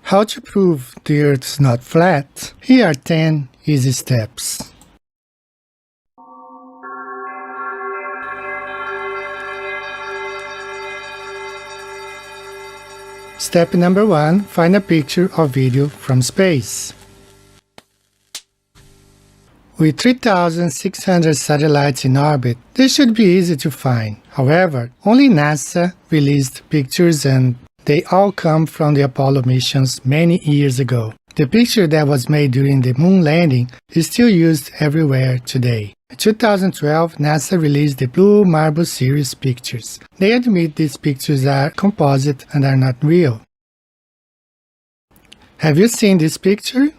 How to prove the Earth is not flat? Here are 10 easy steps. Step number 1. Find a picture or video from space. With 3,600 satellites in orbit, this should be easy to find. However, only NASA released pictures and they all come from the Apollo missions many years ago. The picture that was made during the moon landing is still used everywhere today. In 2012, NASA released the Blue Marble series pictures. They admit these pictures are composite and are not real. Have you seen this picture?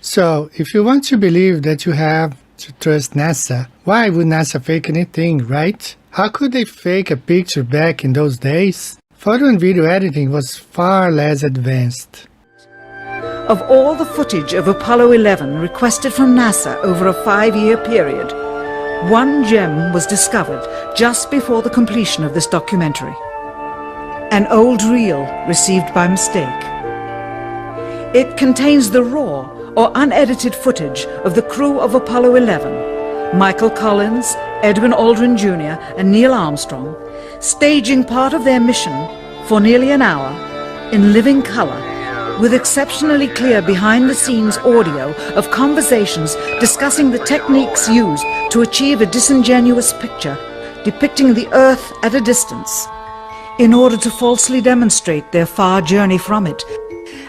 So, if you want to believe that you have to trust NASA, why would NASA fake anything, right? How could they fake a picture back in those days? Photo and video editing was far less advanced. Of all the footage of Apollo 11 requested from NASA over a 5-year period, one gem was discovered just before the completion of this documentary. An old reel received by mistake. It contains the raw or unedited footage of the crew of Apollo 11, Michael Collins, Edwin Aldrin Jr. and Neil Armstrong, staging part of their mission for nearly an hour in living color, with exceptionally clear behind-the-scenes audio of conversations discussing the techniques used to achieve a disingenuous picture depicting the Earth at a distance, in order to falsely demonstrate their far journey from it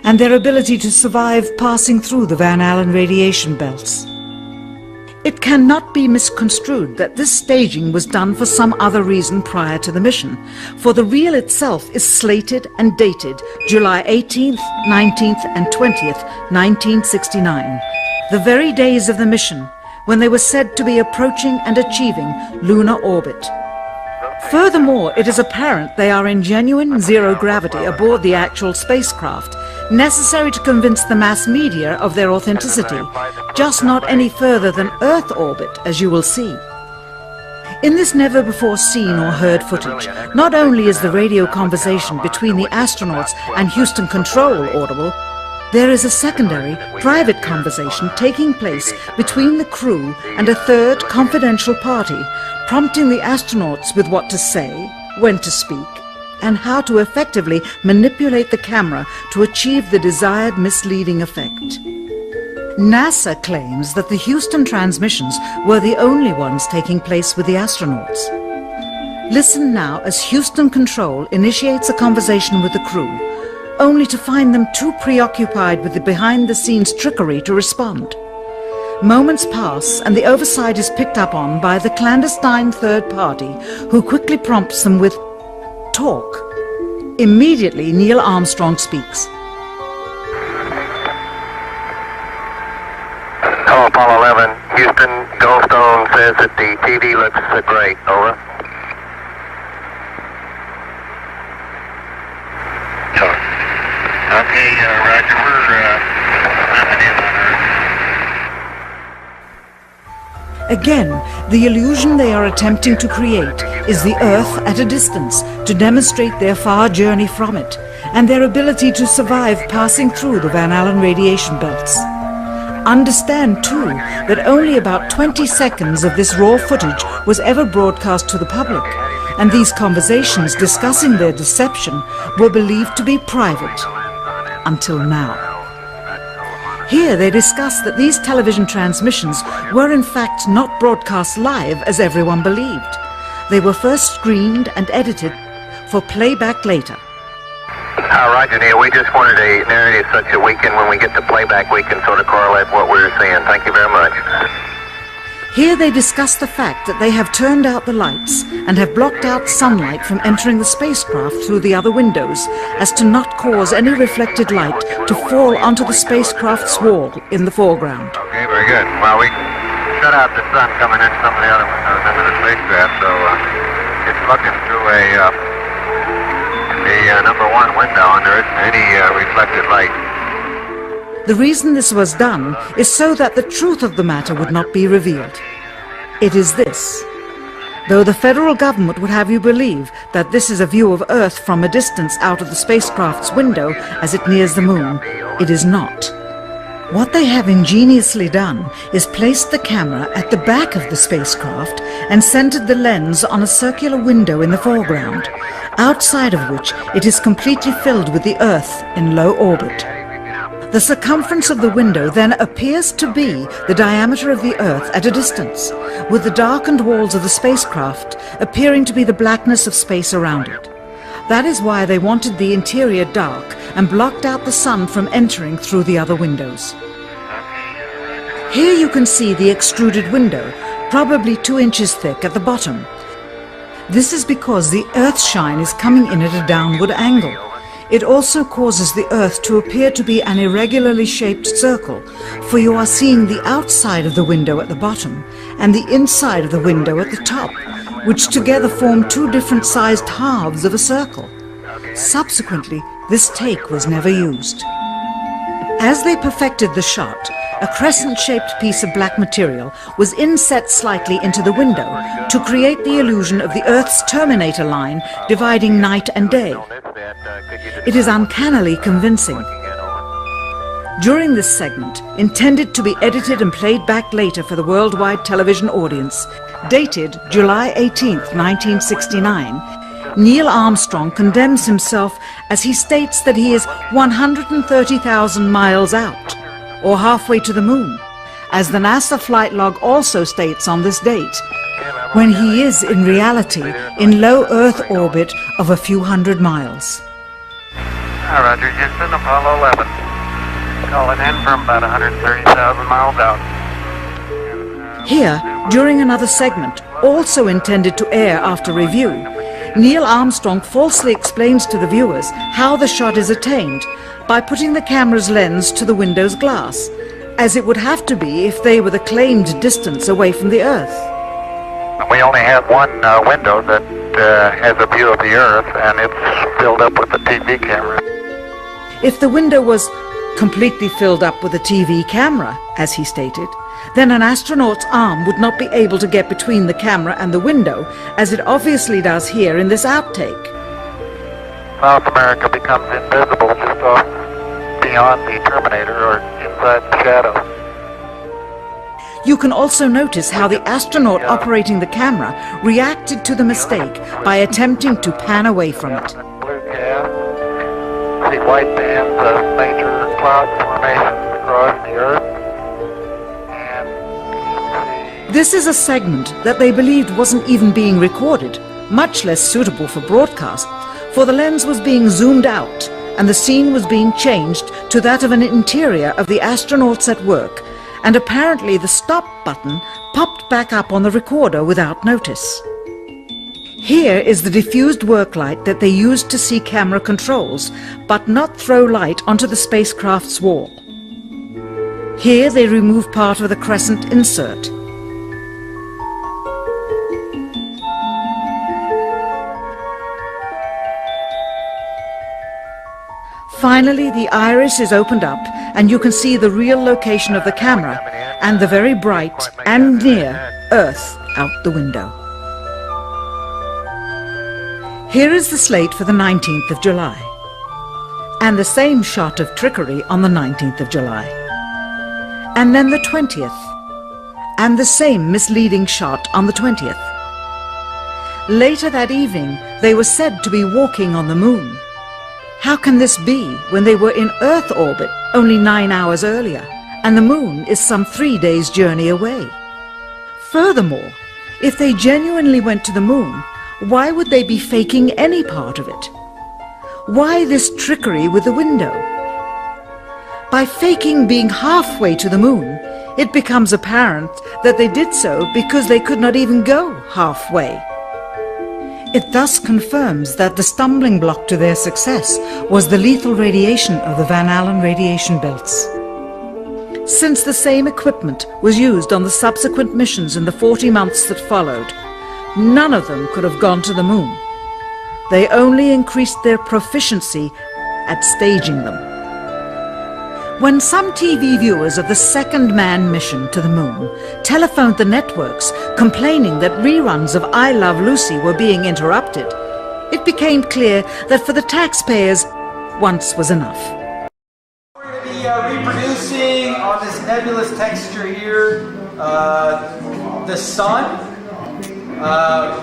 and their ability to survive passing through the Van Allen radiation belts. It cannot be misconstrued that this staging was done for some other reason prior to the mission, for the reel itself is slated and dated July 18th, 19th and 20th, 1969, the very days of the mission when they were said to be approaching and achieving lunar orbit. Furthermore, it is apparent they are in genuine zero gravity aboard the actual spacecraft, necessary to convince the mass media of their authenticity, just not any further than Earth orbit, as you will see. In this never-before-seen or heard footage, not only is the radio conversation between the astronauts and Houston Control audible, there is a secondary, private conversation taking place between the crew and a third confidential party, prompting the astronauts with what to say, when to speak, and how to effectively manipulate the camera to achieve the desired misleading effect. NASA claims that the Houston transmissions were the only ones taking place with the astronauts. Listen now as Houston Control initiates a conversation with the crew, only to find them too preoccupied with the behind-the-scenes trickery to respond. Moments pass and the oversight is picked up on by the clandestine third party, who quickly prompts them with talk. Immediately, Neil Armstrong speaks. Hello, Apollo 11. Houston, Goldstone says that the TV looks great. Over. Okay, Roger. We're mapping in on Earth. Again, the illusion they are attempting to create is the Earth at a distance to demonstrate their far journey from it and their ability to survive passing through the Van Allen radiation belts. Understand, too, that only about 20 seconds of this raw footage was ever broadcast to the public, and these conversations discussing their deception were believed to be private, until now. Here they discuss that these television transmissions were in fact not broadcast live as everyone believed. They were first screened and edited for playback later. Roger, Neil. We just wanted a narrative such that we can, when we get the playback, we can sort of correlate what we're seeing. Thank you very much. Here they discuss the fact that they have turned out the lights and have blocked out sunlight from entering the spacecraft through the other windows, as to not cause any reflected light to fall onto the spacecraft's wall in the foreground. Okay, very good. Well, we shut out the sun coming in some of the other windows into the spacecraft, so it's looking through the number one window, and there isn't any reflected light. The reason this was done is so that the truth of the matter would not be revealed. It is this. Though the federal government would have you believe that this is a view of Earth from a distance out of the spacecraft's window as it nears the moon, it is not. What they have ingeniously done is placed the camera at the back of the spacecraft and centered the lens on a circular window in the foreground, outside of which it is completely filled with the Earth in low orbit. The circumference of the window then appears to be the diameter of the Earth at a distance, with the darkened walls of the spacecraft appearing to be the blackness of space around it. That is why they wanted the interior dark and blocked out the sun from entering through the other windows. Here you can see the extruded window, probably 2 inches thick at the bottom. This is because the Earth's shine is coming in at a downward angle. It also causes the Earth to appear to be an irregularly shaped circle, for you are seeing the outside of the window at the bottom and the inside of the window at the top, which together form 2 different sized halves of a circle. Subsequently, this take was never used. As they perfected the shot, a crescent-shaped piece of black material was inset slightly into the window to create the illusion of the Earth's terminator line dividing night and day. It is uncannily convincing. During this segment, intended to be edited and played back later for the worldwide television audience, dated July 18, 1969, Neil Armstrong condemns himself as he states that he is 130,000 miles out, or halfway to the moon, as the NASA flight log also states on this date, when he is in reality in low Earth orbit of a few hundred miles. Roger, Houston, Apollo 11. Calling in from about 130,000 miles out. Here, during another segment, also intended to air after review, Neil Armstrong falsely explains to the viewers how the shot is attained by putting the camera's lens to the window's glass, as it would have to be if they were the claimed distance away from the Earth. We only have one window that has a view of the Earth, and it's filled up with the TV camera. If the window was completely filled up with a TV camera, as he stated, then an astronaut's arm would not be able to get between the camera and the window, as it obviously does here in this outtake. South America becomes invisible just off beyond the terminator or inside the shadow. You can also notice how the astronaut operating the camera reacted to the mistake by attempting to pan away from it. Blue cast. See white bands of major cloud formations across the Earth. This is a segment that they believed wasn't even being recorded, much less suitable for broadcast, for the lens was being zoomed out and the scene was being changed to that of an interior of the astronauts at work, and apparently the stop button popped back up on the recorder without notice. Here is the diffused work light that they used to see camera controls, but not throw light onto the spacecraft's wall. Here they remove part of the crescent insert. Finally, the iris is opened up and you can see the real location of the camera and the very bright and near Earth out the window. Here is the slate for the 19th of July, and the same shot of trickery on the 19th of July, and then the 20th, and the same misleading shot on the 20th. Later that evening, they were said to be walking on the moon. How can this be when they were in Earth orbit only 9 hours earlier, and the moon is some 3 days' journey away? Furthermore, if they genuinely went to the moon, why would they be faking any part of it? Why this trickery with the window? By faking being halfway to the moon, it becomes apparent that they did so because they could not even go halfway. It thus confirms that the stumbling block to their success was the lethal radiation of the Van Allen radiation belts. Since the same equipment was used on the subsequent missions in the 40 months that followed, none of them could have gone to the moon. They only increased their proficiency at staging them. When some TV viewers of the second manned mission to the moon telephoned the networks complaining that reruns of I Love Lucy were being interrupted, it became clear that for the taxpayers, once was enough. We're going to be reproducing on this nebulous texture here the sun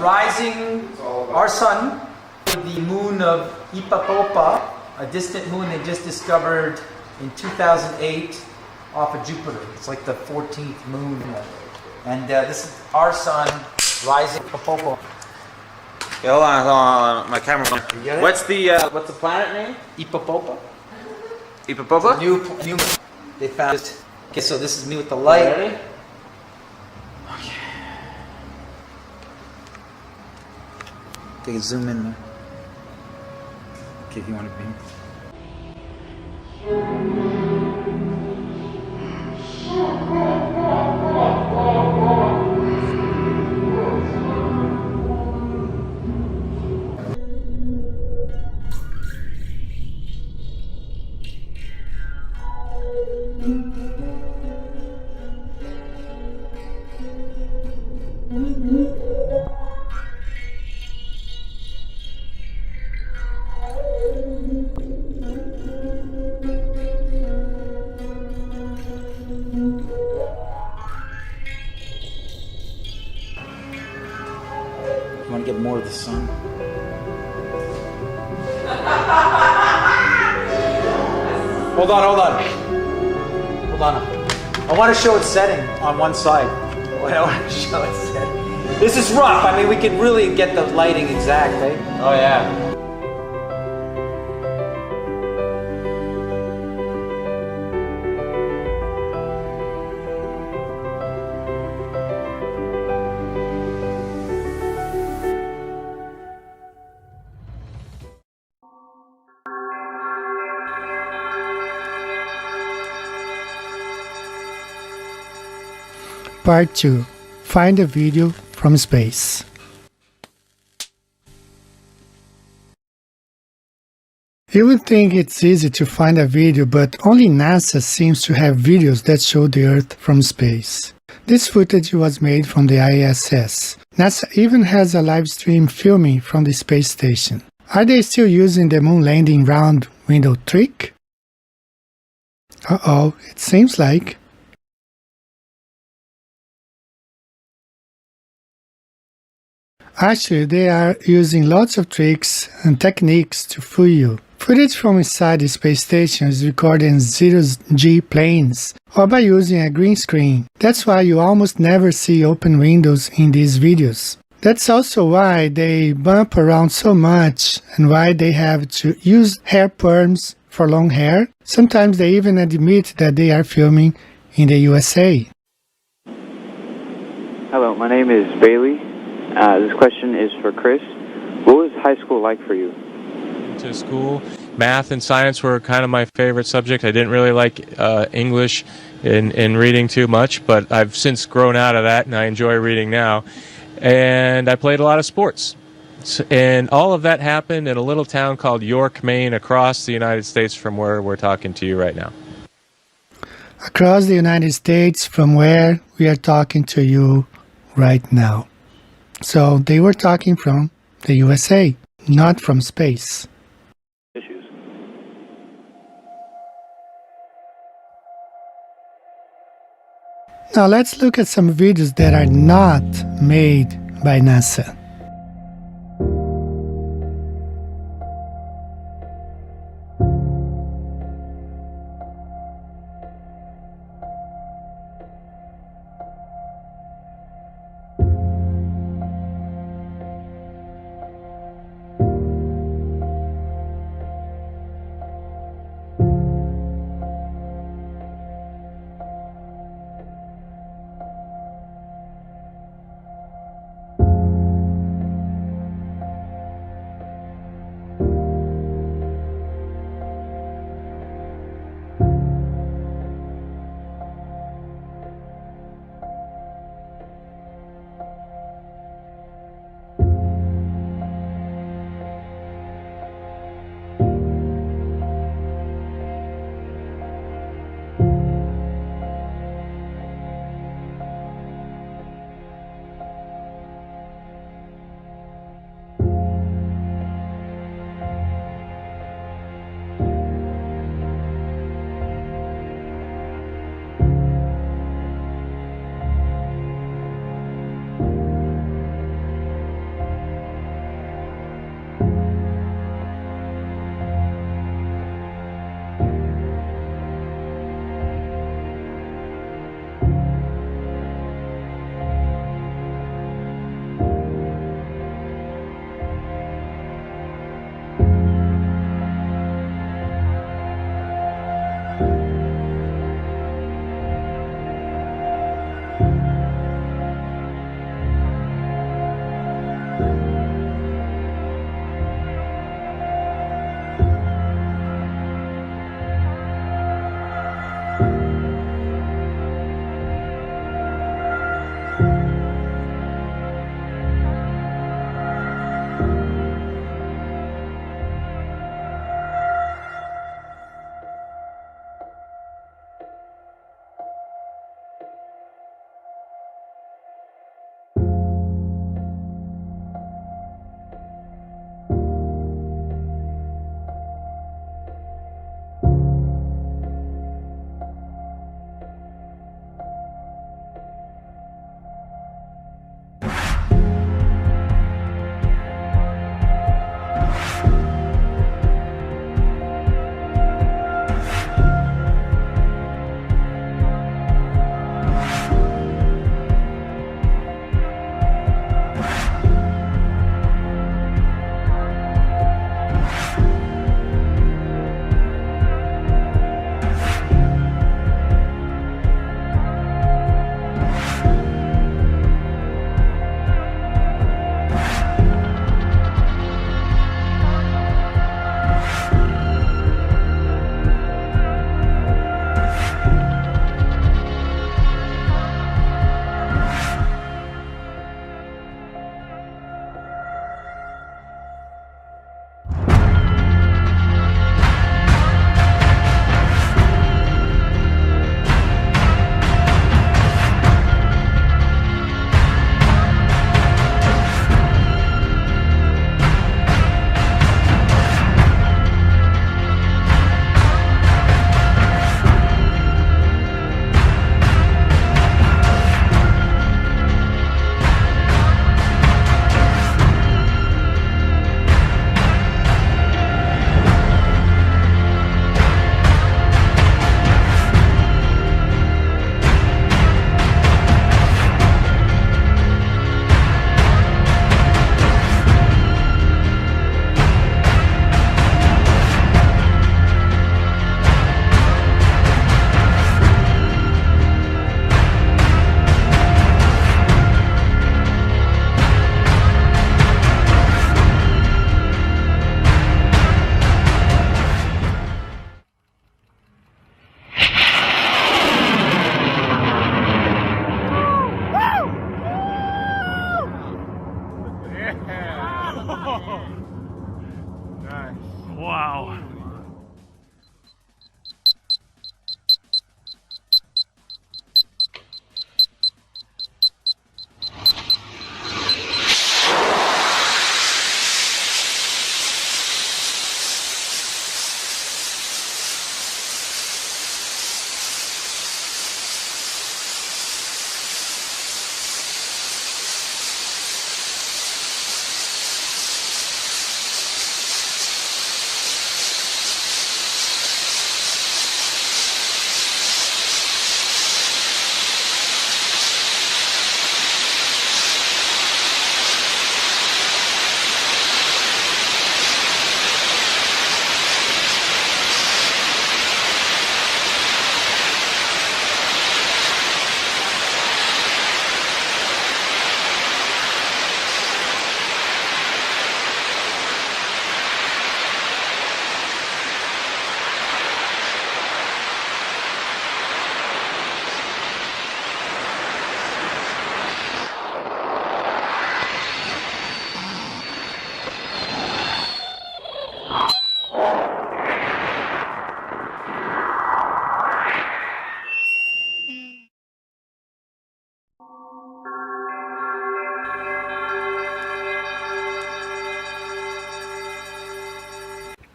rising, our sun, the moon of Ipapopa, a distant moon they just discovered in 2008 off of Jupiter. It's like the 14th moon. And this is our sun rising Ipapopa. Okay, hold on, my camera. get it? What's the planet name? Ipapopa. Ipapopa? New they found it. Okay, so this is me with the light. Ready? They can zoom in there. Okay, if you want to be. You want to get more of the sun? Hold on. Hold on. I want to show it setting on one side. I want to show it setting. This is rough. I mean, we can really get the lighting exact, eh? Oh yeah. Part 2. Find a video from space. You would think it's easy to find a video, but only NASA seems to have videos that show the Earth from space. This footage was made from the ISS. NASA even has a live stream filming from the space station. Are they still using the moon landing round window trick? Uh-oh, it seems like. Actually, they are using lots of tricks and techniques to fool you. Footage from inside the space station is recorded in zero-G planes or by using a green screen. That's why you almost never see open windows in these videos. That's also why they bump around so much and why they have to use hair perms for long hair. Sometimes they even admit that they are filming in the USA. Hello, my name is Bailey. This question is for Chris. What was high school like for you? To school, math and science were kind of my favorite subject. I didn't really like English in reading too much, but I've since grown out of that and I enjoy reading now. And I played a lot of sports. And all of that happened in a little town called York, Maine, across the United States from where we're talking to you right now. Across the United States from where we are talking to you right now. So they were talking from the USA, not from space. Issues. Now let's look at some videos that are not made by NASA. Wow.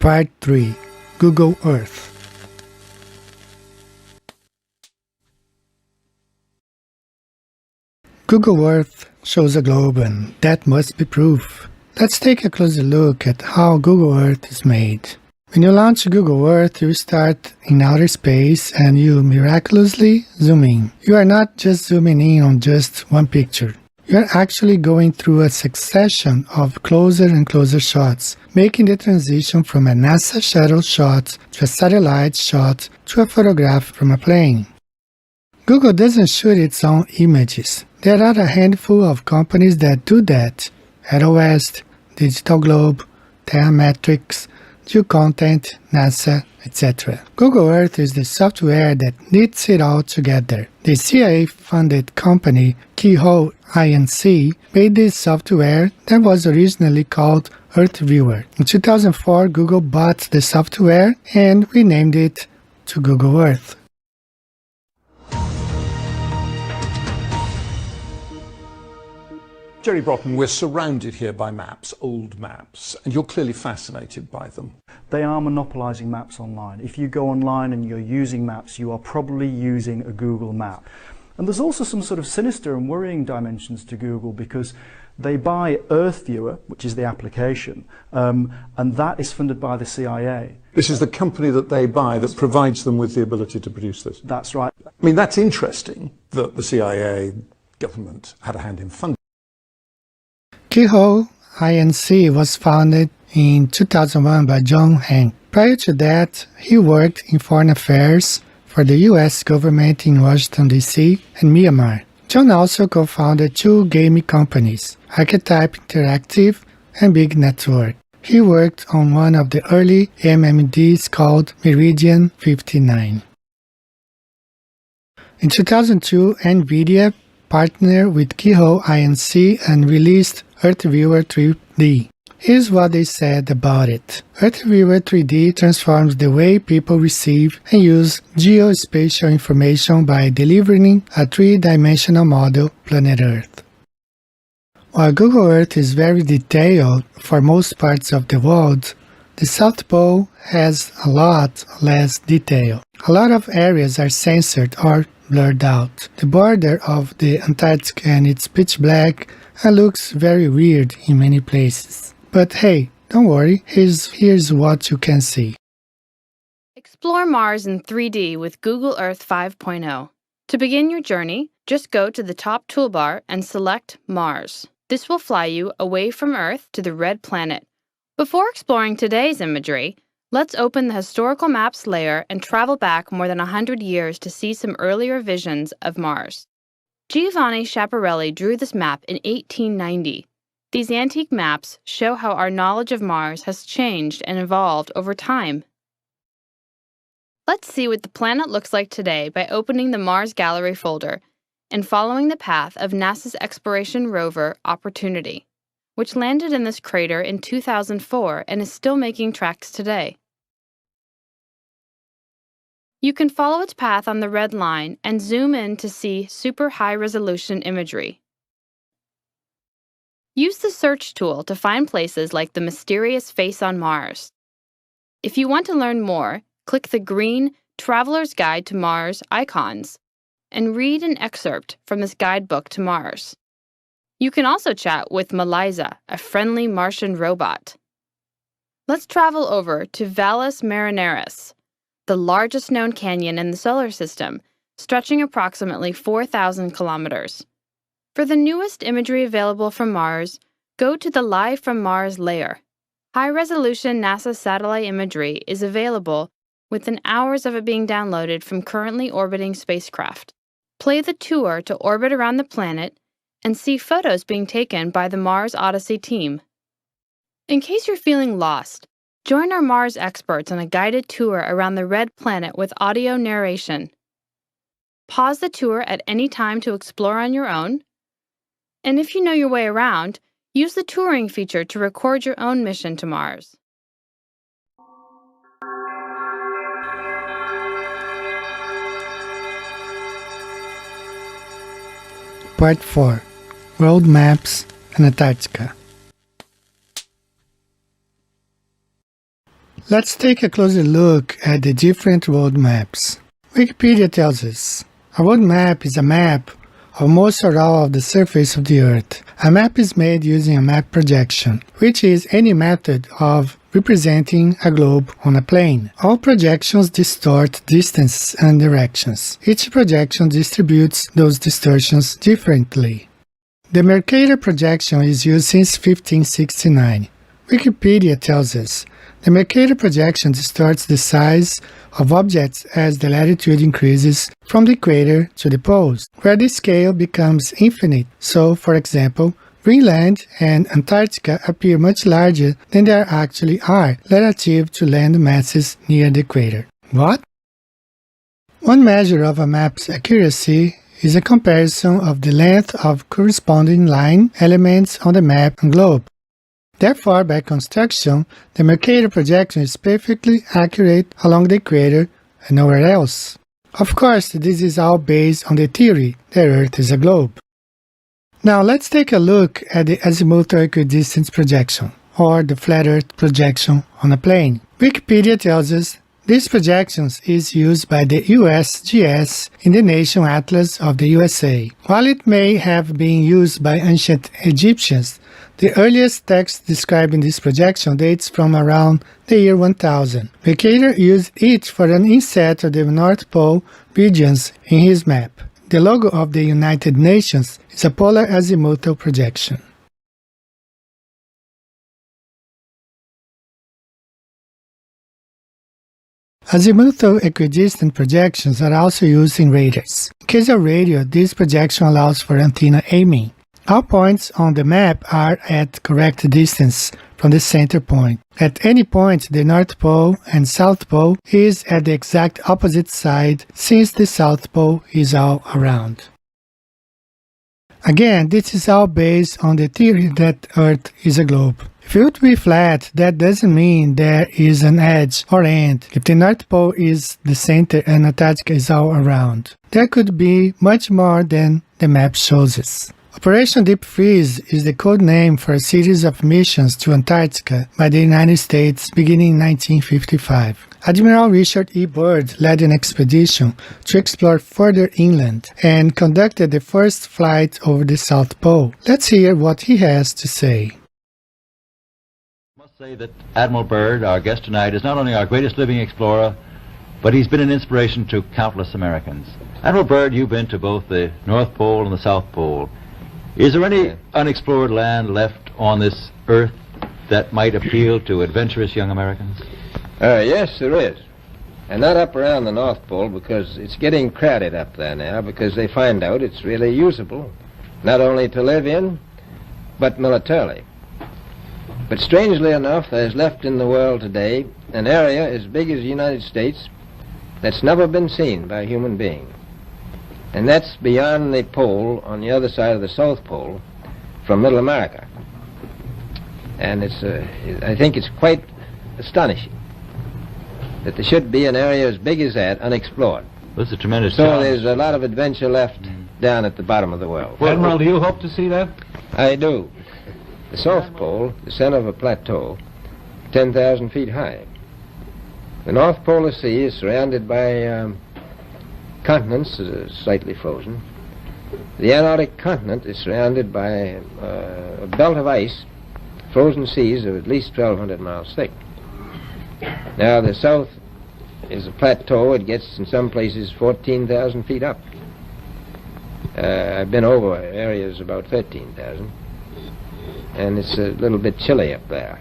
Part 3. Google Earth. Google Earth shows a globe, and that must be proof. Let's take a closer look at how Google Earth is made. When you launch Google Earth, you start in outer space and you miraculously zoom in. You are not just zooming in on just one picture. You are actually going through a succession of closer and closer shots, making the transition from a NASA shuttle shot to a satellite shot to a photograph from a plane. Google doesn't shoot its own images. There are a handful of companies that do that: AeroWest, Digital Globe, Terrametrics, View Content, NASA, etc. Google Earth is the software that knits it all together. The CIA-funded company Keyhole Inc. made this software that was originally called Earth Viewer. In 2004, Google bought the software and renamed it to Google Earth. Jerry Broughton, we're surrounded here by maps, old maps, and you're clearly fascinated by them. They are monopolizing maps online. If you go online and you're using maps, you are probably using a Google map. And there's also some sort of sinister and worrying dimensions to Google, because they buy Earth Viewer, which is the application, and that is funded by the CIA. This is the company that they buy that provides them with the ability to produce this. That's right. I mean, that's interesting that the CIA government had a hand in funding. Keyhole Inc. was founded in 2001 by John Hank. Prior to that, he worked in foreign affairs for the US government in Washington, D.C. and Myanmar. John also co-founded two gaming companies, Archetype Interactive and Big Network. He worked on one of the early MMDs called Meridian 59. In 2002, NVIDIA partnered with Keyhole Inc. and released Earth Viewer 3D. Here's what they said about it. Earth Viewer 3D transforms the way people receive and use geospatial information by delivering a three-dimensional model, planet Earth. While Google Earth is very detailed for most parts of the world, the South Pole has a lot less detail. A lot of areas are censored or blurred out. The border of the Antarctic and it's pitch black and looks very weird in many places. But hey, don't worry, here's what you can see. Explore Mars in 3D with Google Earth 5.0. To begin your journey, just go to the top toolbar and select Mars. This will fly you away from Earth to the red planet. Before exploring today's imagery, let's open the Historical Maps layer and travel back more than 100 years to see some earlier visions of Mars. Giovanni Schiaparelli drew this map in 1890. These antique maps show how our knowledge of Mars has changed and evolved over time. Let's see what the planet looks like today by opening the Mars Gallery folder and following the path of NASA's exploration rover Opportunity. which landed in this crater in 2004 and is still making tracks today. You can follow its path on the red line and zoom in to see super high-resolution imagery. Use the search tool to find places like the mysterious face on Mars. If you want to learn more, click the green Traveler's Guide to Mars icons and read an excerpt from this guidebook to Mars. You can also chat with Meliza, a friendly Martian robot. Let's travel over to Valles Marineris, the largest known canyon in the solar system, stretching approximately 4,000 kilometers. For the newest imagery available from Mars, go to the Live from Mars layer. High-resolution NASA satellite imagery is available within hours of it being downloaded from currently orbiting spacecraft. Play the tour to orbit around the planet and see photos being taken by the Mars Odyssey team. In case you're feeling lost, join our Mars experts on a guided tour around the red planet with audio narration. Pause the tour at any time to explore on your own. And if you know your way around, use the touring feature to record your own mission to Mars. Part 4. World Maps and Antarctica. Let's take a closer look at the different world maps. Wikipedia tells us, a world map is a map of most or all of the surface of the Earth. A map is made using a map projection, which is any method of representing a globe on a plane. All projections distort distances and directions. Each projection distributes those distortions differently. The Mercator projection is used since 1569. Wikipedia tells us, the Mercator projection distorts the size of objects as the latitude increases from the equator to the poles, where the scale becomes infinite. So, for example, Greenland and Antarctica appear much larger than they actually are relative to land masses near the equator. What? One measure of a map's accuracy is a comparison of the length of corresponding line elements on the map and globe. Therefore, by construction, the Mercator projection is perfectly accurate along the equator and nowhere else. Of course, this is all based on the theory that Earth is a globe. Now let's take a look at the azimuthal equidistance projection, or the flat Earth projection on a plane. Wikipedia tells us this projection is used by the USGS in the Nation Atlas of the USA. While it may have been used by ancient Egyptians, the earliest text describing this projection dates from around the year 1000. Mercator used it for an inset of the North Pole regions in his map. The logo of the United Nations is a polar azimuthal projection. Azimuthal equidistant projections are also used in radars. In case of radio, this projection allows for antenna aiming. All points on the map are at correct distance from the center point. At any point, the North Pole and South Pole is at the exact opposite side, since the South Pole is all around. Again, this is all based on the theory that Earth is a globe. If it would be flat, that doesn't mean there is an edge or end. If the North Pole is the center and Antarctica is all around, there could be much more than the map shows us. Operation Deep Freeze is the code name for a series of missions to Antarctica by the United States beginning in 1955. Admiral Richard E. Byrd led an expedition to explore further inland and conducted the first flight over the South Pole. Let's hear what he has to say. I must say that Admiral Byrd, our guest tonight, is not only our greatest living explorer, but he's been an inspiration to countless Americans. Admiral Byrd, you've been to both the North Pole and the South Pole. Is there any unexplored land left on this Earth that might appeal to adventurous young Americans? Yes, there is. And not up around the North Pole, because it's getting crowded up there now, because they find out it's really usable, not only to live in, but militarily. But strangely enough, there's left in the world today an area as big as the United States that's never been seen by a human being. And that's beyond the pole on the other side of the South Pole from Middle America. And I think it's quite astonishing that there should be an area as big as that unexplored. That's a tremendous So challenge. there's a lot of adventure left down at the bottom of the world. Well, Admiral, do you hope to see that? I do. The South Pole, the center of a plateau, 10,000 feet high. The North Polar Sea is surrounded by continents that are slightly frozen. The Antarctic continent is surrounded by a belt of ice, frozen seas of at least 1,200 miles thick. Now, the South is a plateau. It gets, in some places, 14,000 feet up. I've been over areas about 13,000. And it's a little bit chilly up there.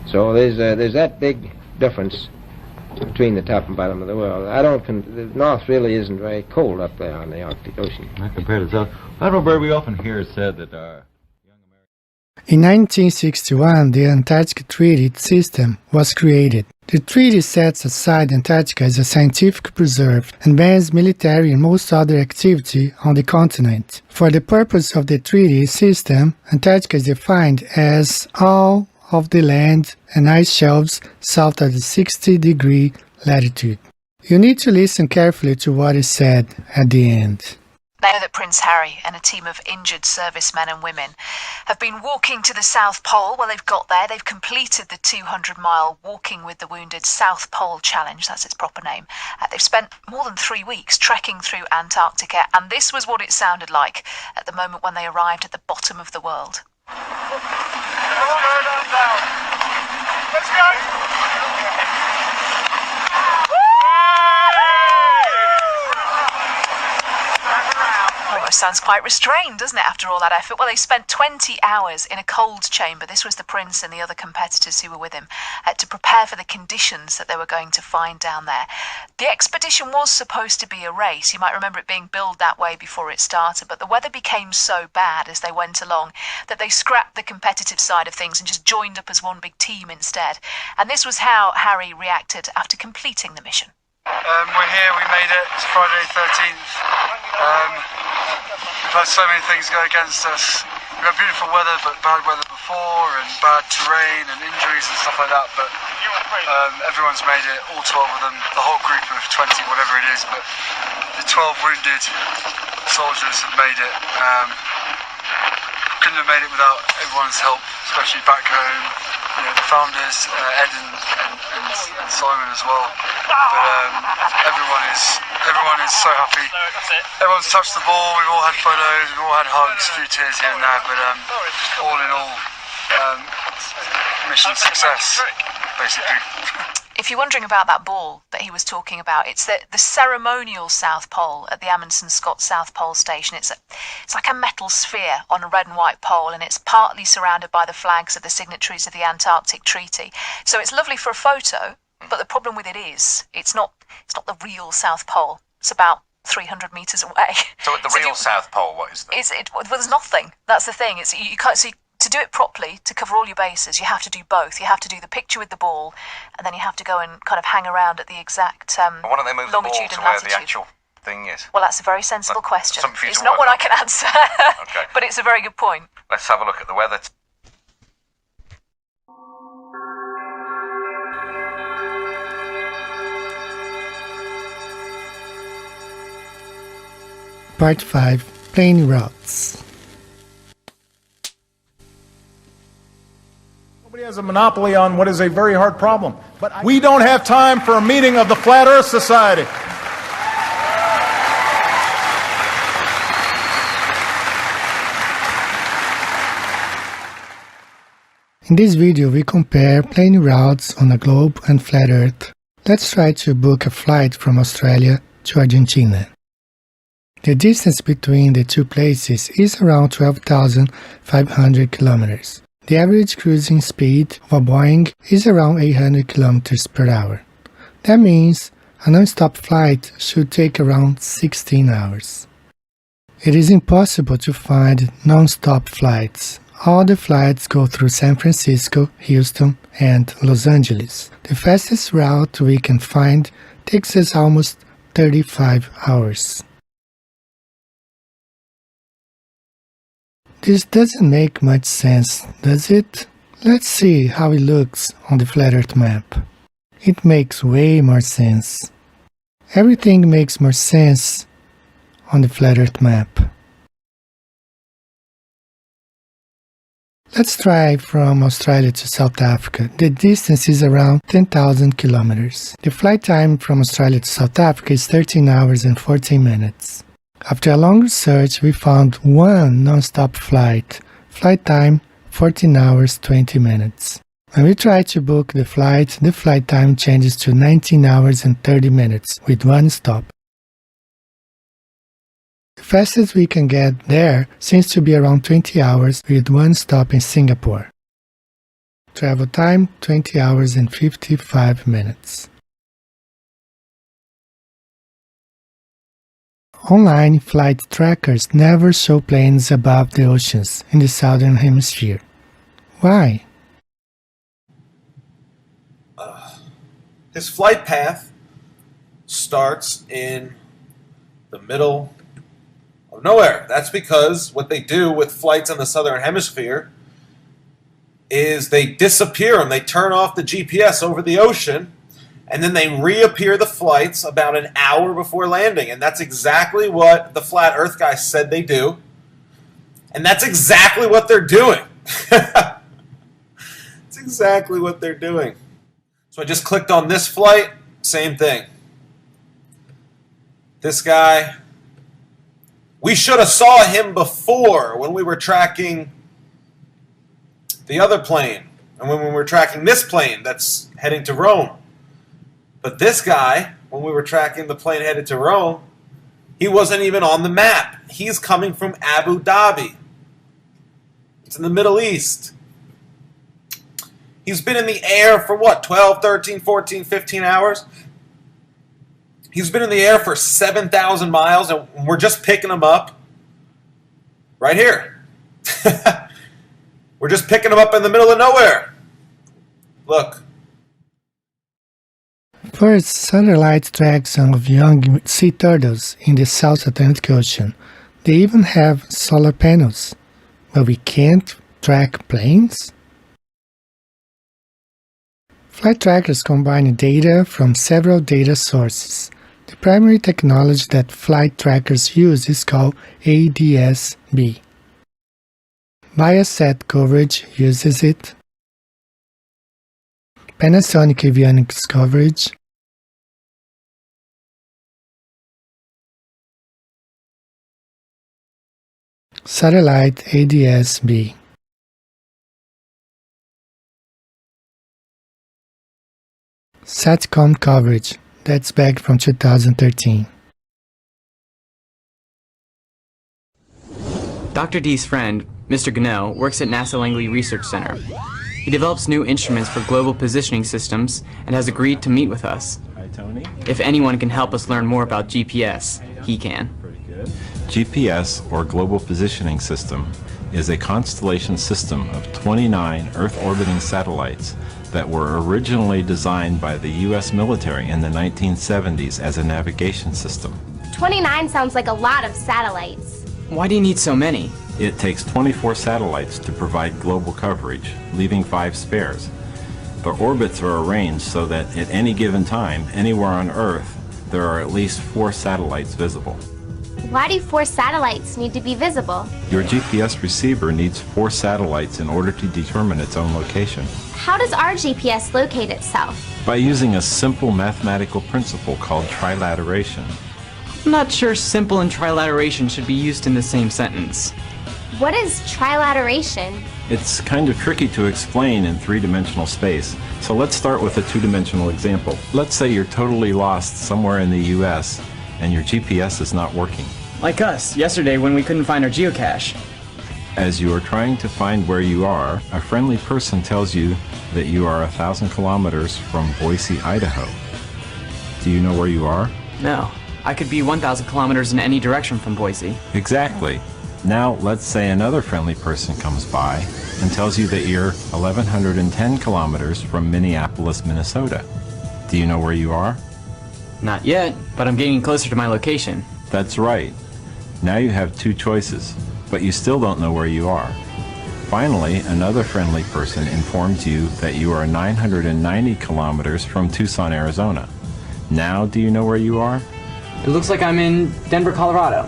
So there's that big difference between the top and bottom of the world. The North really isn't very cold up there on the Arctic Ocean. Not compared to the South. Admiral Byrd, we often hear it said that In 1961, the Antarctic Treaty System was created. The treaty sets aside Antarctica as a scientific preserve and bans military and most other activity on the continent. For the purpose of the treaty system, Antarctica is defined as all of the land and ice shelves south of the 60-degree latitude. You need to listen carefully to what is said at the end. They know that Prince Harry and a team of injured servicemen and women have been walking to the South Pole. Well, they've got there. They've completed the 200-mile Walking with the Wounded South Pole Challenge. That's its proper name. They've spent more than 3 weeks trekking through Antarctica, and this was what it sounded like at the moment when they arrived at the bottom of the world. Let's go! Oh, it sounds quite restrained, doesn't it, after all that effort? Well, they spent 20 hours in a cold chamber. This was the prince and the other competitors who were with him to prepare for the conditions that they were going to find down there. The expedition was supposed to be a race. You might remember it being billed that way before it started, but the weather became so bad as they went along that they scrapped the competitive side of things and just joined up as one big team instead. And this was how Harry reacted after completing the mission. We're here, we made it. It's Friday 13th. We've had so many things go against us. We've had beautiful weather, but bad weather before, and bad terrain and injuries and stuff like that. But everyone's made it, all 12 of them, the whole group of 20, whatever it is. But the 12 wounded soldiers have made it. Couldn't have made it without everyone's help, especially back home. You know, the founders, Ed and Simon as well. But everyone is so happy. Everyone's touched the ball. We've all had photos. We've all had hugs, a few tears here and there. But all in all, mission success, basically. If you're wondering about that ball that he was talking about, it's the ceremonial South Pole at the Amundsen Scott South Pole Station. It's like a metal sphere on a red and white pole, and it's partly surrounded by the flags of the signatories of the Antarctic Treaty. So it's lovely for a photo, but the problem with it is it's not the real South Pole. It's about 300 metres away. So at the real South Pole, what is that? Well, there's nothing. That's the thing. You can't see. To do it properly, to cover all your bases, you have to do both. You have to do the picture with the ball, and then you have to go and kind of hang around at the exact why don't they move longitude the ball and to where latitude. the actual thing is? Well, that's a very sensible question. Something for you It's to not work one on. I can answer, Okay. but it's a very good point. Let's have a look at the weather. Part 5. Plane routes. Nobody has a monopoly on what is a very hard problem. But we don't have time for a meeting of the Flat Earth Society. In this video, we compare plane routes on a globe and flat Earth. Let's try to book a flight from Australia to Argentina. The distance between the two places is around 12,500 kilometers. The average cruising speed of a Boeing is around 800 kilometers per hour. That means a non-stop flight should take around 16 hours. It is impossible to find non-stop flights. All the flights go through San Francisco, Houston, and Los Angeles. The fastest route we can find takes us almost 35 hours. This doesn't make much sense, does it? Let's see how it looks on the flat Earth map. It makes way more sense. Everything makes more sense on the flat Earth map. Let's try from Australia to South Africa. The distance is around 10,000 kilometers. The flight time from Australia to South Africa is 13 hours and 14 minutes. After a long research, we found one non-stop flight. Flight time 14 hours 20 minutes. When we try to book the flight time changes to 19 hours and 30 minutes with one stop. The fastest we can get there seems to be around 20 hours with one stop in Singapore. Travel time 20 hours and 55 minutes. Online flight trackers never show planes above the oceans in the southern hemisphere. Why? His flight path starts in the middle of nowhere. That's because what they do with flights in the southern hemisphere is they disappear them. They turn off the GPS over the ocean, and then they reappear the flights about an hour before landing. And that's exactly what the flat Earth guy said they do. And that's exactly what they're doing. It's exactly what they're doing. So I just clicked on this flight, same thing. This guy, we should have saw him before when we were tracking the other plane, and when we were tracking this plane that's heading to Rome. But this guy, when we were tracking the plane headed to Rome, he wasn't even on the map. He's coming from Abu Dhabi. It's in the Middle East. He's been in the air for what, 12, 13, 14, 15 hours? He's been in the air for 7,000 miles, and we're just picking him up right here. We're just picking him up in the middle of nowhere. Look. First, satellite tracks of young sea turtles in the South Atlantic Ocean. They even have solar panels, but we can't track planes? Flight trackers combine data from several data sources. The primary technology that flight trackers use is called ADS-B. Viasat coverage uses it. Panasonic Avionics coverage. Satellite ADS-B. Satcom coverage, that's back from 2013. Dr. D's friend, Mr. Gannell, works at NASA Langley Research Center. He develops new instruments for global positioning systems and has agreed to meet with us. Hi, Tony. If anyone can help us learn more about GPS, he can. Pretty good. GPS, or Global Positioning System, is a constellation system of 29 Earth-orbiting satellites that were originally designed by the U.S. military in the 1970s as a navigation system. 29 sounds like a lot of satellites. Why do you need so many? It takes 24 satellites to provide global coverage, leaving 5 spares. But orbits are arranged so that at any given time, anywhere on Earth, there are at least 4 satellites visible. Why do 4 satellites need to be visible? Your GPS receiver needs 4 satellites in order to determine its own location. How does our GPS locate itself? By using a simple mathematical principle called trilateration. I'm not sure simple and trilateration should be used in the same sentence. What is trilateration? It's kind of tricky to explain in 3-dimensional space, so let's start with a 2-dimensional example. Let's say you're totally lost somewhere in the US and your GPS is not working. Like us, yesterday when we couldn't find our geocache. As you are trying to find where you are, a friendly person tells you that you are 1,000 kilometers from Boise, Idaho. Do you know where you are? No. I could be 1,000 kilometers in any direction from Boise. Exactly. Now, let's say another friendly person comes by and tells you that you're 1,110 kilometers from Minneapolis, Minnesota. Do you know where you are? Not yet, but I'm getting closer to my location. That's right. Now you have 2 choices. but you still don't know where you are. Finally, another friendly person informs you that you are 990 kilometers from Tucson, Arizona. Now, do you know where you are? It looks like I'm in Denver, Colorado,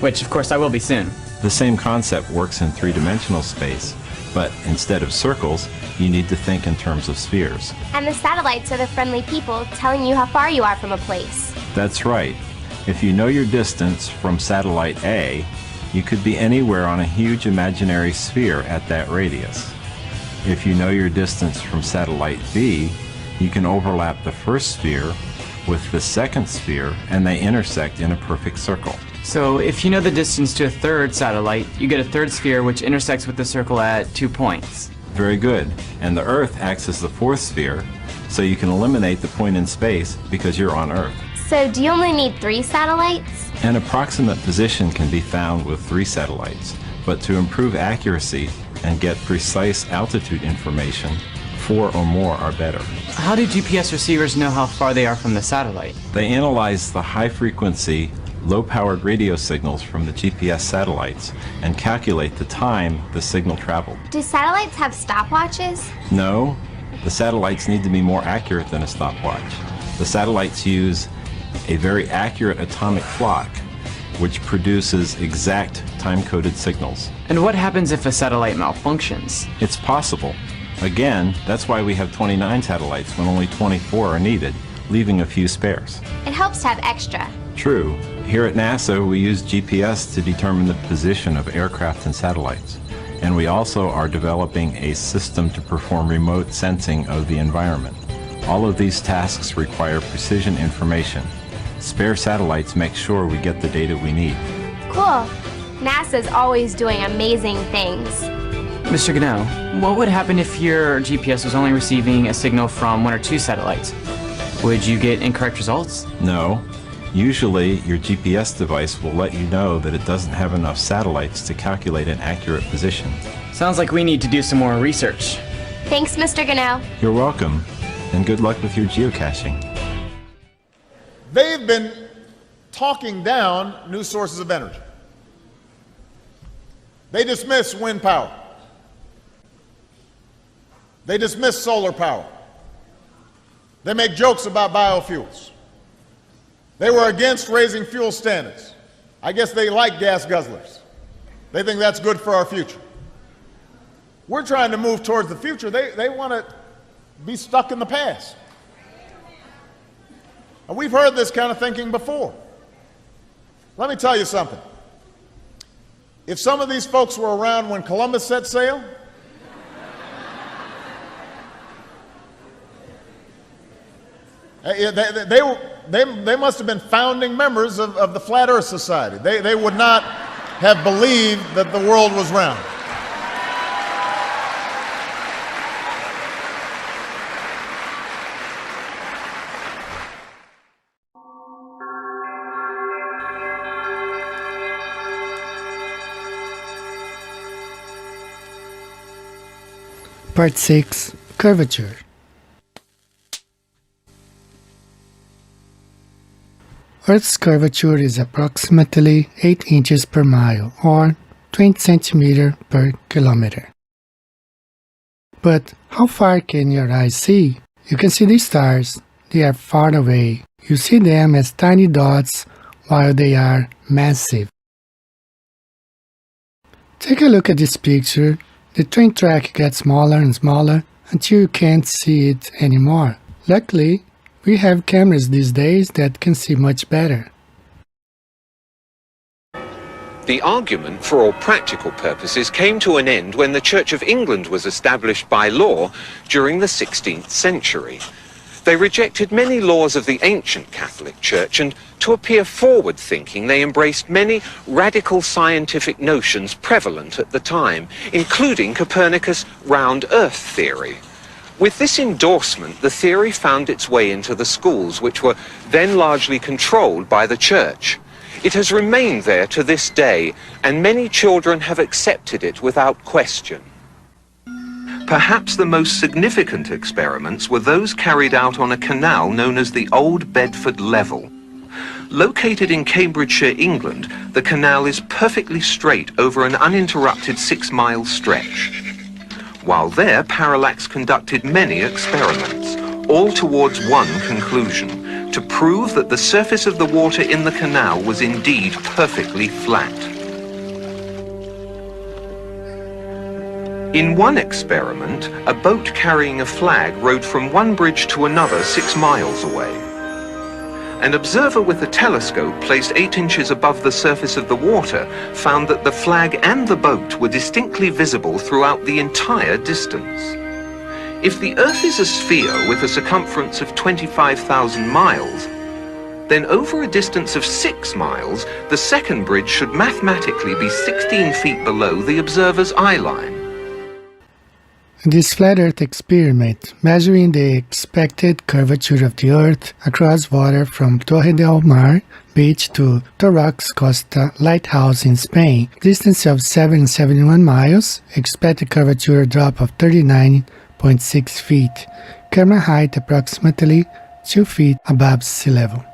which of course I will be soon. The same concept works in three-dimensional space, but instead of circles, you need to think in terms of spheres. And the satellites are the friendly people telling you how far you are from a place. That's right. If you know your distance from satellite A, you could be anywhere on a huge imaginary sphere at that radius. If you know your distance from satellite B, you can overlap the first sphere with the second sphere, and they intersect in a perfect circle. So if you know the distance to a third satellite, you get a third sphere which intersects with the circle at 2 points. Very good. And the Earth acts as the fourth sphere, so you can eliminate the point in space because you're on Earth. So do you only need 3 satellites? An approximate position can be found with 3 satellites, but to improve accuracy and get precise altitude information, 4 or more are better. How do GPS receivers know how far they are from the satellite? They analyze the high-frequency, low-powered radio signals from the GPS satellites and calculate the time the signal traveled. Do satellites have stopwatches? No, the satellites need to be more accurate than a stopwatch. The satellites use a very accurate atomic clock, which produces exact time-coded signals. And what happens if a satellite malfunctions? It's possible. Again, that's why we have 29 satellites when only 24 are needed, leaving a few spares. It helps to have extra. True. Here at NASA, we use GPS to determine the position of aircraft and satellites. And we also are developing a system to perform remote sensing of the environment. All of these tasks require precision information. Spare satellites make sure we get the data we need. Cool. NASA's always doing amazing things. Mr. Gano, what would happen if your GPS was only receiving a signal from 1 or 2 satellites? Would you get incorrect results? No. Usually, your GPS device will let you know that it doesn't have enough satellites to calculate an accurate position. Sounds like we need to do some more research. Thanks, Mr. Gano. You're welcome, and good luck with your geocaching. They've been talking down new sources of energy. They dismiss wind power. They dismiss solar power. They make jokes about biofuels. They were against raising fuel standards. I guess they like gas guzzlers. They think that's good for our future. We're trying to move towards the future. They want to be stuck in the past. And we've heard this kind of thinking before. Let me tell you something. If some of these folks were around when Columbus set sail, they must have been founding members of the Flat Earth Society. They would not have believed that the world was round. Part 6. Curvature. Earth's curvature is approximately 8 inches per mile, or 20 centimeters per kilometer. But how far can your eyes see? You can see the stars. They are far away. You see them as tiny dots while they are massive. Take a look at this picture. The train track gets smaller and smaller until you can't see it anymore. Luckily, we have cameras these days that can see much better. The argument for all practical purposes came to an end when the Church of England was established by law during the 16th century. They rejected many laws of the ancient Catholic Church, and to appear forward-thinking, they embraced many radical scientific notions prevalent at the time, including Copernicus' round Earth theory. With this endorsement, the theory found its way into the schools, which were then largely controlled by the Church. It has remained there to this day, and many children have accepted it without question. Perhaps the most significant experiments were those carried out on a canal known as the Old Bedford Level. Located in Cambridgeshire, England, the canal is perfectly straight over an uninterrupted 6-mile stretch. While there, Parallax conducted many experiments, all towards one conclusion: to prove that the surface of the water in the canal was indeed perfectly flat. In one experiment, a boat carrying a flag rowed from one bridge to another 6 miles away. An observer with a telescope placed 8 inches above the surface of the water found that the flag and the boat were distinctly visible throughout the entire distance. If the Earth is a sphere with a circumference of 25,000 miles, then over a distance of 6 miles, the second bridge should mathematically be 16 feet below the observer's eye line. This flat Earth experiment, measuring the expected curvature of the Earth across water from Torre del Mar beach to Torrox Costa lighthouse in Spain, distance of 771 miles, expected curvature drop of 39.6 feet, camera height approximately 2 feet above sea level.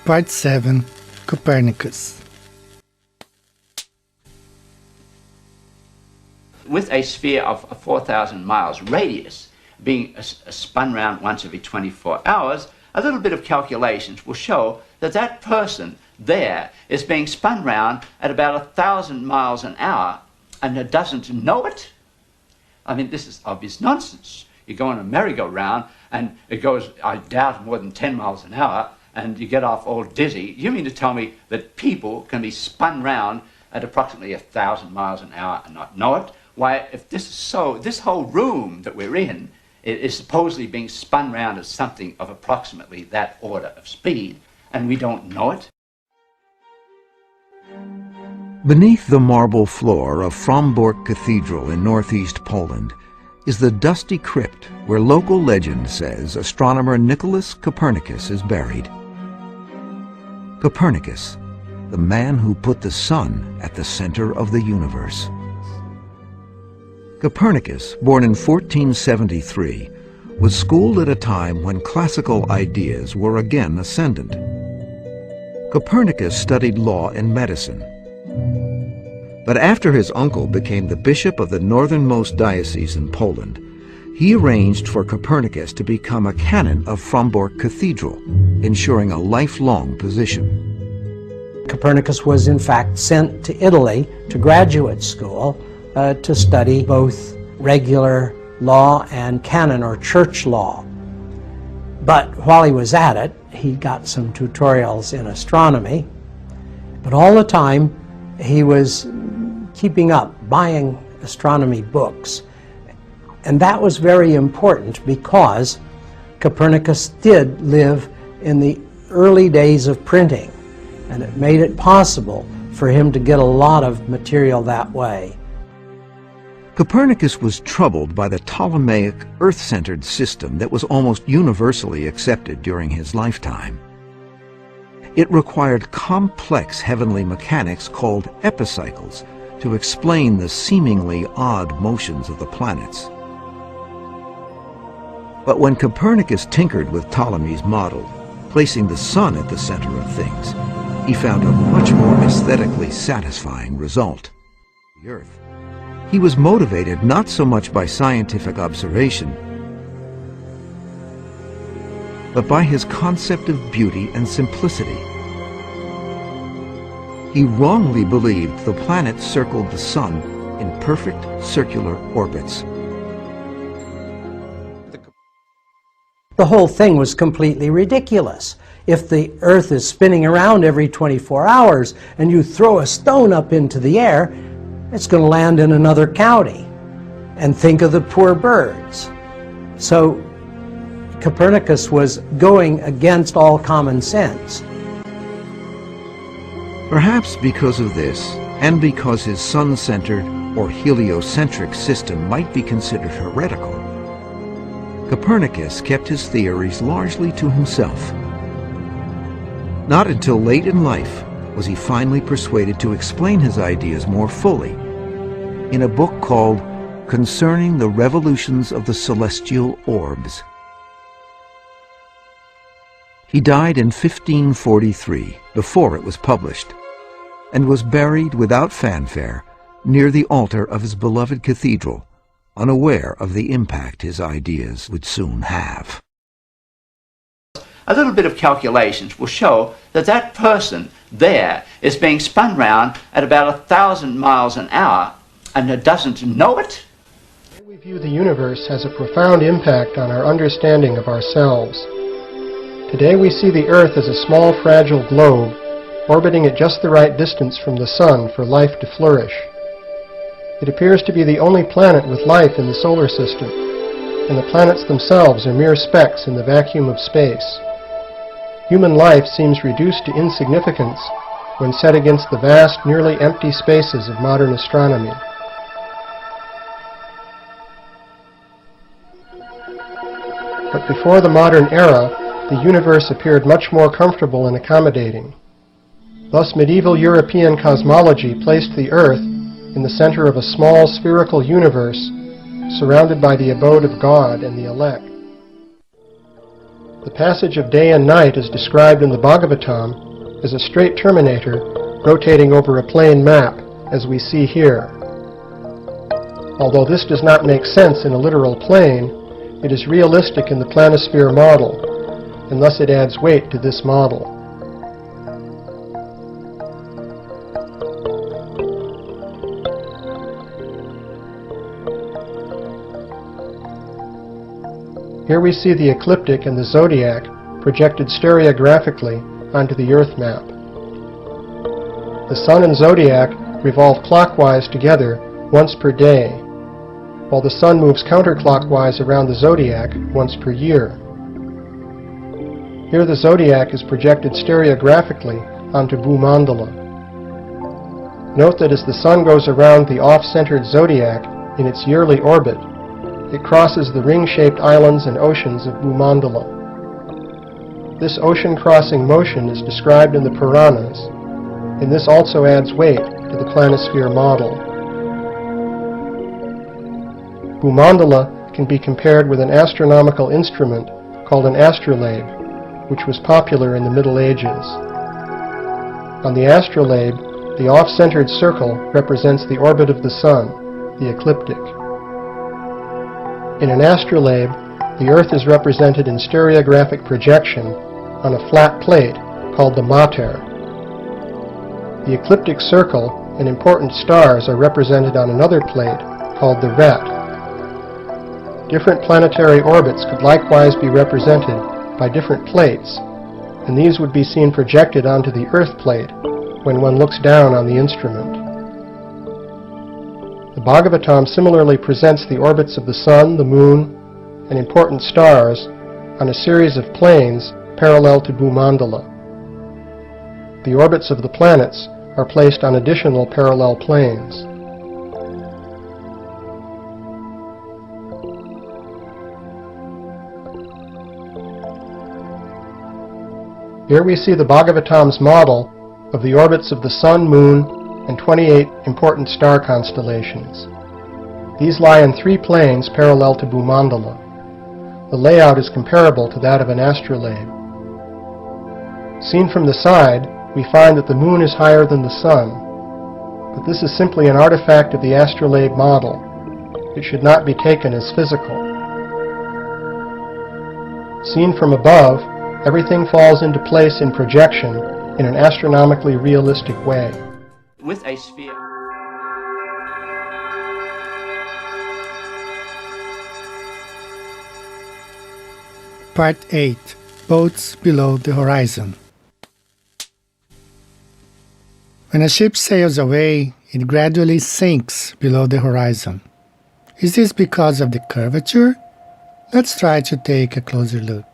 Part 7. Copernicus. With a sphere of 4,000 miles radius being spun round once every 24 hours, a little bit of calculations will show that that person there is being spun round at about 1,000 miles an hour and doesn't know it. I mean, this is obvious nonsense. You go on a merry-go-round and it goes, I doubt, more than 10 miles an hour, and you get off all dizzy. You mean to tell me that people can be spun round at approximately 1,000 miles an hour and not know it? Why, if this is so, this whole room that we're in is supposedly being spun round at something of approximately that order of speed, and we don't know it. Beneath the marble floor of Frombork Cathedral in northeast Poland is the dusty crypt where local legend says astronomer Nicholas Copernicus is buried. Copernicus, the man who put the sun at the center of the universe. Copernicus, born in 1473, was schooled at a time when classical ideas were again ascendant. Copernicus studied law and medicine. But after his uncle became the bishop of the northernmost diocese in Poland, he arranged for Copernicus to become a canon of Frombork Cathedral, ensuring a lifelong position. Copernicus was in fact sent to Italy to graduate school to study both regular law and canon or church law. But while he was at it, he got some tutorials in astronomy. But all the time, he was keeping up, buying astronomy books. And that was very important because Copernicus did live in the early days of printing, and it made it possible for him to get a lot of material that way. Copernicus was troubled by the Ptolemaic Earth-centered system that was almost universally accepted during his lifetime. It required complex heavenly mechanics called epicycles to explain the seemingly odd motions of the planets. But when Copernicus tinkered with Ptolemy's model, placing the sun at the center of things, he found a much more aesthetically satisfying result: the Earth. He was motivated not so much by scientific observation, but by his concept of beauty and simplicity. He wrongly believed the planets circled the sun in perfect circular orbits. The whole thing was completely ridiculous. If the Earth is spinning around every 24 hours and you throw a stone up into the air, it's going to land in another county. And think of the poor birds. So Copernicus was going against all common sense. Perhaps because of this, and because his sun-centered or heliocentric system might be considered heretical, Copernicus kept his theories largely to himself. Not until late in life was he finally persuaded to explain his ideas more fully in a book called Concerning the Revolutions of the Celestial Orbs. He died in 1543, before it was published, and was buried without fanfare near the altar of his beloved cathedral, unaware of the impact his ideas would soon have. A little bit of calculations will show that that person there is being spun round at about 1,000 miles an hour and doesn't know it. We view the universe has a profound impact on our understanding of ourselves. Today we see the Earth as a small, fragile globe, orbiting at just the right distance from the Sun for life to flourish. It appears to be the only planet with life in the solar system, and the planets themselves are mere specks in the vacuum of space. Human life seems reduced to insignificance when set against the vast, nearly empty spaces of modern astronomy. But before the modern era, the universe appeared much more comfortable and accommodating. Thus, medieval European cosmology placed the Earth in the center of a small spherical universe surrounded by the abode of God and the elect. The passage of day and night is described in the Bhagavatam as a straight terminator rotating over a plane map, as we see here. Although this does not make sense in a literal plane, it is realistic in the planisphere model, and thus it adds weight to this model. Here we see the ecliptic and the zodiac projected stereographically onto the Earth map. The Sun and zodiac revolve clockwise together once per day, while the Sun moves counterclockwise around the zodiac once per year. Here the zodiac is projected stereographically onto Bhumandala. Note that as the Sun goes around the off-centered zodiac in its yearly orbit, it crosses the ring-shaped islands and oceans of Bhumandala. This ocean-crossing motion is described in the Puranas, and this also adds weight to the planisphere model. Bhumandala can be compared with an astronomical instrument called an astrolabe, which was popular in the Middle Ages. On the astrolabe, the off-centered circle represents the orbit of the Sun, the ecliptic. In an astrolabe, the Earth is represented in stereographic projection on a flat plate called the mater. The ecliptic circle and important stars are represented on another plate called the ret. Different planetary orbits could likewise be represented by different plates, and these would be seen projected onto the Earth plate when one looks down on the instrument. The Bhagavatam similarly presents the orbits of the Sun, the Moon, and important stars on a series of planes parallel to Bhumandala. The orbits of the planets are placed on additional parallel planes. Here we see the Bhagavatam's model of the orbits of the Sun, Moon, and 28 important star constellations. These lie in 3 planes parallel to Bhumandala. The layout is comparable to that of an astrolabe. Seen from the side, we find that the Moon is higher than the Sun, but this is simply an artifact of the astrolabe model. It should not be taken as physical. Seen from above, everything falls into place in projection in an astronomically realistic way. With a sphere. Part 8. Boats below the horizon. When a ship sails away, it gradually sinks below the horizon. Is this because of the curvature? Let's try to take a closer look.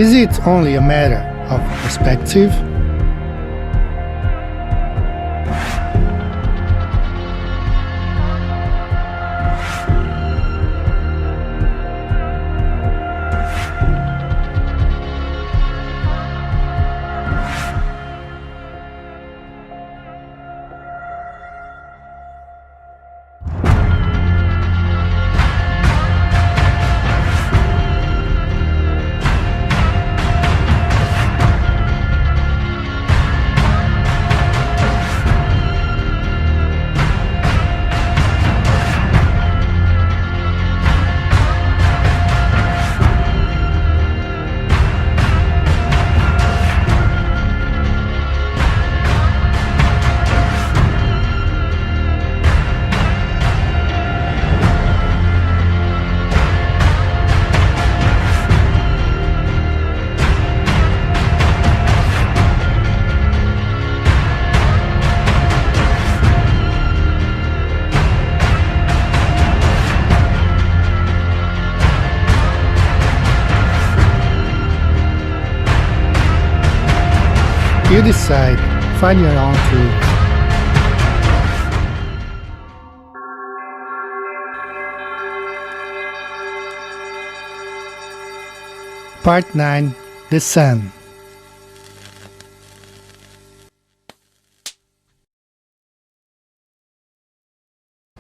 Is it only a matter of perspective? You decide, find your own truth. Part 9. The Sun.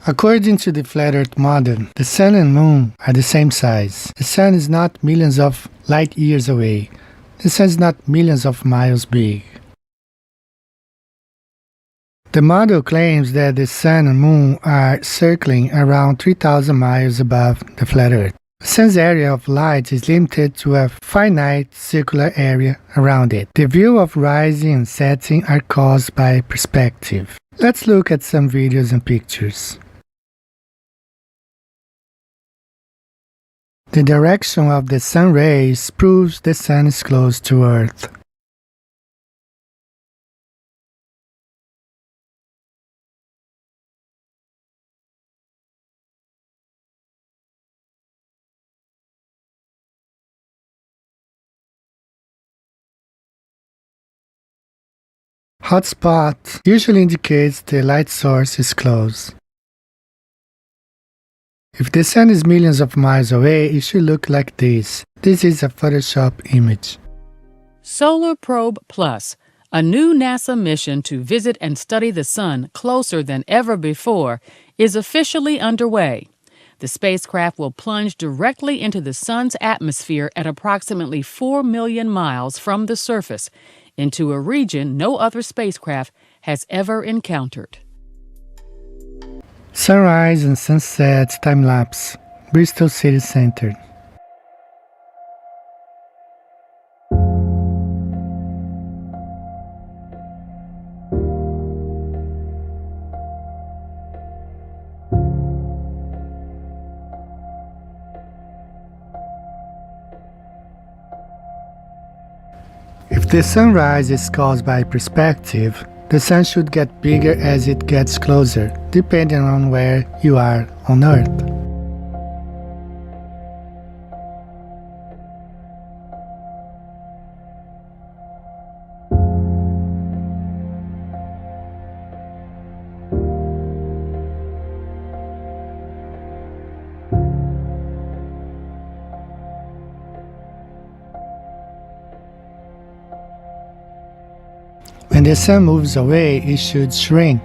According to the flat Earth model, the Sun and Moon are the same size. The Sun is not millions of light years away. The Sun is not millions of miles big. The model claims that the Sun and Moon are circling around 3,000 miles above the flat Earth. The Sun's area of light is limited to a finite circular area around it. The view of rising and setting are caused by perspective. Let's look at some videos and pictures. The direction of the sun rays proves the Sun is close to Earth. Hot spot usually indicates the light source is close. If the Sun is millions of miles away, it should look like this. This is a Photoshop image. Solar Probe Plus, a new NASA mission to visit and study the Sun closer than ever before, is officially underway. The spacecraft will plunge directly into the Sun's atmosphere at approximately 4 million miles from the surface, into a region no other spacecraft has ever encountered. Sunrise and sunset time-lapse, Bristol City Center. If the sunrise is caused by perspective, the Sun should get bigger as it gets closer, depending on where you are on Earth. When the Sun moves away, it should shrink.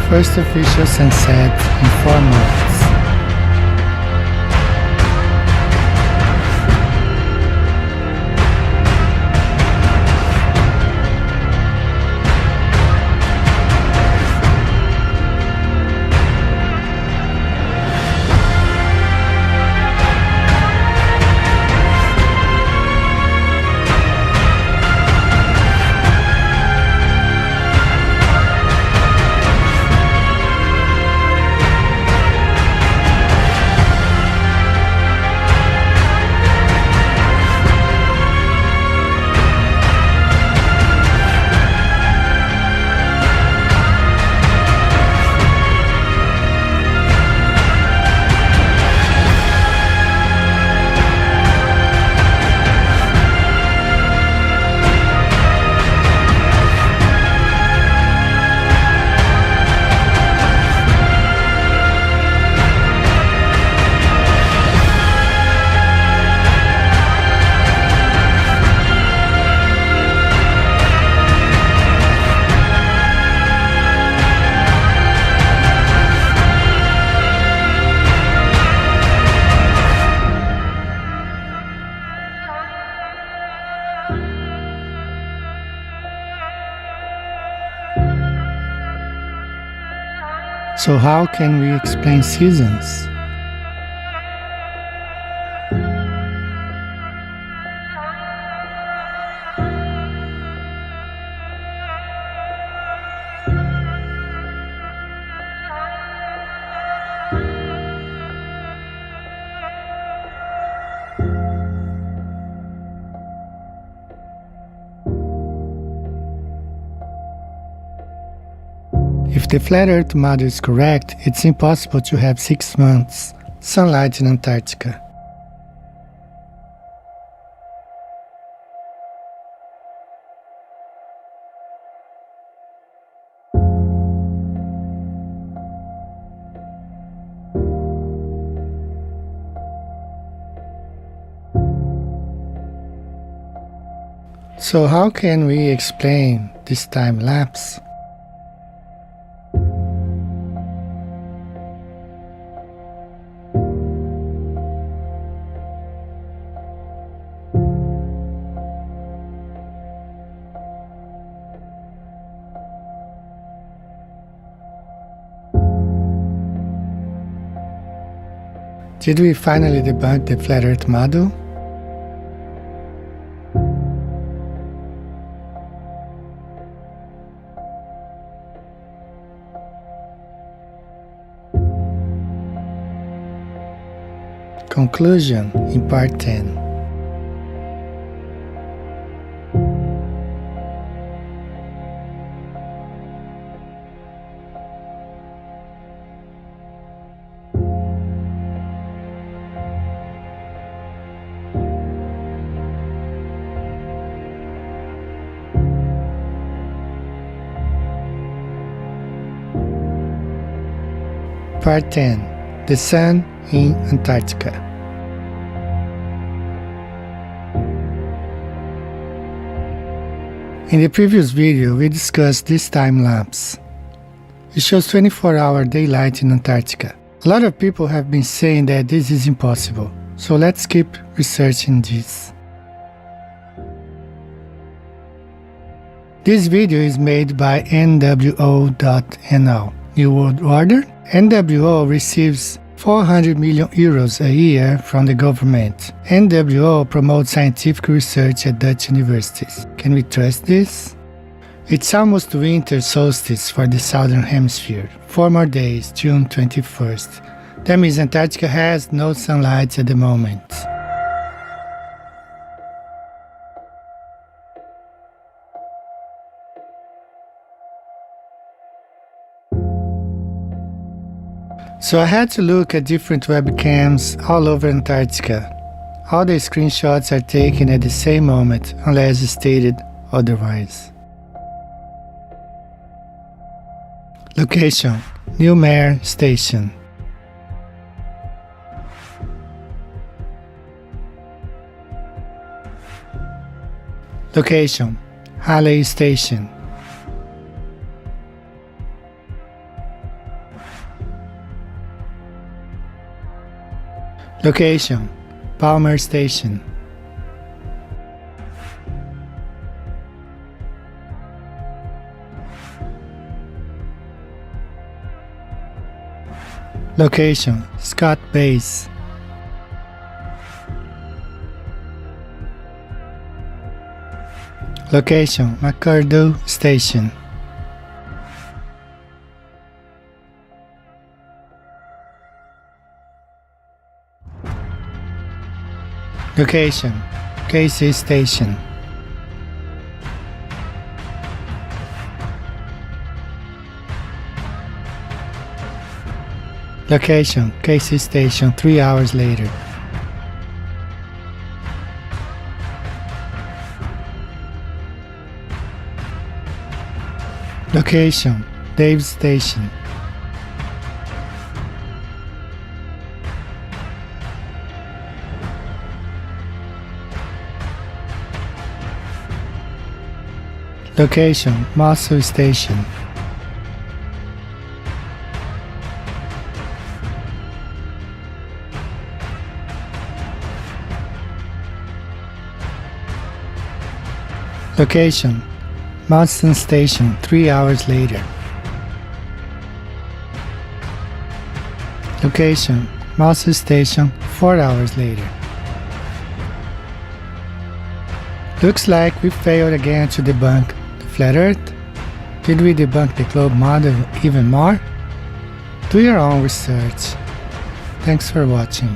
first official sunset in 4 months. So how can we explain seasons? If the flat Earth model is correct, it's impossible to have 6 months sunlight in Antarctica. So how can we explain this time lapse? Did we finally debunk the flat Earth model? Conclusion in part 10. Part 10. The Sun in Antarctica. In the previous video, we discussed this time lapse. It shows 24-hour daylight in Antarctica. A lot of people have been saying that this is impossible, so let's keep researching this. This video is made by NWO.NL, New World Order. NWO receives 400 million euros a year from the government. NWO promotes scientific research at Dutch universities. Can we trust this? It's almost winter solstice for the southern hemisphere. 4 more days, June 21st. That means Antarctica has no sunlight at the moment. So I had to look at different webcams all over Antarctica. All the screenshots are taken at the same moment, unless stated otherwise. Location: New Mare Station. Location: Halley Station. Location: Palmer Station. Location: Scott Base. Location: McCurdo Station. Location: Casey Station. Location: Casey Station 3 hours later. Location: Dave's Station. Location: Masu Station. Location: Marston Station 3 hours later. Location: Masu Station 4 hours later. Looks like we failed again to debunk the flat Earth. Did we debunk the globe model even more? Do your own research. Thanks for watching.